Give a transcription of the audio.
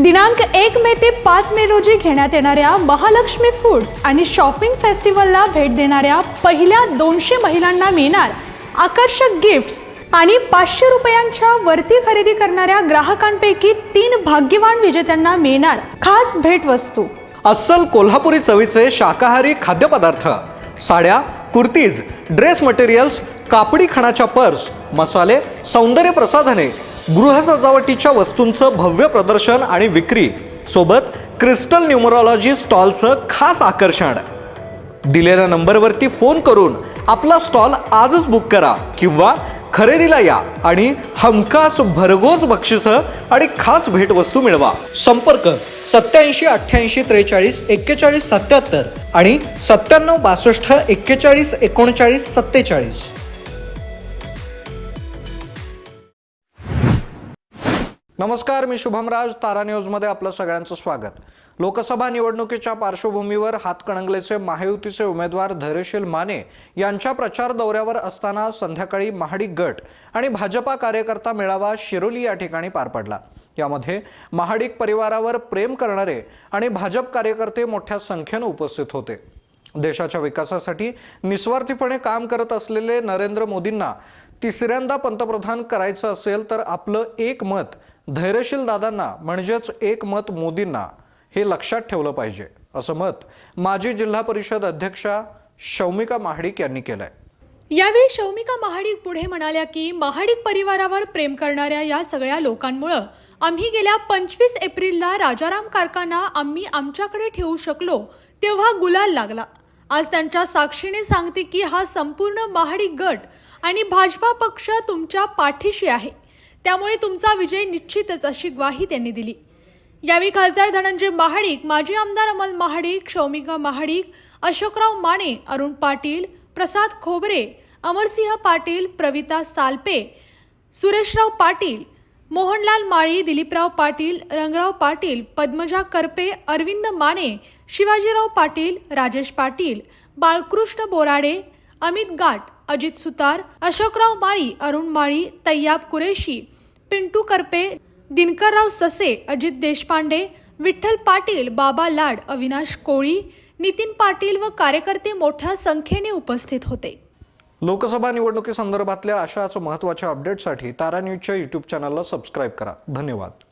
दिनांक 1 मे ते 5 मे रोजी घेण्यात येणाऱ्या महालक्ष्मी फूड्स आणि शॉपिंग फेस्टिवलला भेट देणाऱ्या पहिल्या 200 महिलांना मिळणार आकर्षक गिफ्ट्स आणि 500 रुपयांच्या वरती खरेदी करणाऱ्या ग्राहकांपैकी 3 भाग्यवान विजेत्यांना मिळणार खास भेटवस्तू। अस्सल कोल्हापुरी चवीचे शाकाहारी खाद्यपदार्थ, साड्या, कुर्तीज, ड्रेस मटेरियल्स, कापडी खणाच्या पर्स, मसाले, सौंदर्य प्रसाधने, गृह सजावटीच्या वस्तूंचं भव्य प्रदर्शन आणि विक्री सोबत क्रिस्टल न्यूमरोलॉजी स्टॉलचं खास आकर्षण। दिलेल्या नंबरवरती फोन करून आपला स्टॉल आजच बुक करा किंवा खरेदीला या आणि हमखास भरघोस बक्षिसं आणि खास भेटवस्तू मिळवा। संपर्क 87 88 43 41 77 आणि 97 62 41 39 47। नमस्कार, मी शुभम राज, तारा न्यूजमध्ये आपलं सगळ्यांचं स्वागत। लोकसभा निवडणुकीच्या पार्श्वभूमीवर हातकणंगलेचे महायुतीचे उमेदवार धैर्यशील माने यांच्या प्रचार दौऱ्यावर असताना संध्याकाळी महाडिक गट आणि भाजपा कार्यकर्ता मेळावा शिरोली या ठिकाणी पार पडला। यामध्ये महाडिक परिवारावर प्रेम करणारे आणि भाजप कार्यकर्ते मोठ्या संख्येने उपस्थित होते। देशाच्या विकासासाठी निस्वार्थीपणे काम करत असलेले नरेंद्र मोदींना तिसऱ्यांदा पंतप्रधान करायचं असेल तर आपलं एक मत धैर्यशील दादांना म्हणजेच एक मत मोदींना हे लक्षात ठेवलं पाहिजे, असं मत माजी जिल्हा परिषद अध्यक्षा शौमिका महाडिक यांनी केलंय। यावेळी शौमिका महाडिक पुढे म्हणाल्या की महाडिक परिवारावर प्रेम करणाऱ्या या सगळ्या लोकांमुळे आम्ही गेल्या 25 एप्रिलला राजाराम कारखाना आम्ही आमच्याकडे ठेवू शकलो तेव्हा गुलाल लागला। आज त्यांच्या साक्षीने सांगते की हा संपूर्ण महाडिक गट आणि भाजपा पक्ष तुमच्या पाठीशी आहे, त्यामुळे तुमचा विजय निश्चितच अशी ग्वाही त्यांनी दिली। यावेळी खासदार धनंजय महाडिक, माजी आमदार अमल महाडिक, शौमिका महाडिक, अशोकराव माने, अरुण पाटील, प्रसाद खोबरे, अमरसिंह पाटील, प्रविता सालपे, सुरेशराव पाटील, मोहनलाल माळी, दिलीपराव पाटील, रंगराव पाटील, पद्मजा करपे, अरविंद माने, शिवाजीराव पाटील, राजेश पाटील, बाळकृष्ण बोराडे, अमित गाट, अजित सुतार, अशोकराव माळी, अरुण माळी, तय्याब कुरेशी, पिंटू करपे, दिनकरराव ससे, अजित देशपांडे, विठ्ठल पाटील, बाबा लाड, अविनाश कोळी, नितीन पाटील व कार्यकर्ते मोठ्या संख्येने उपस्थित होते। लोकसभा निवडणुकीसंदर्भातल्या अशाच महत्त्वाच्या अपडेटसाठी तारा न्यूजच्या YouTube चॅनलला सबस्क्राईब करा। धन्यवाद।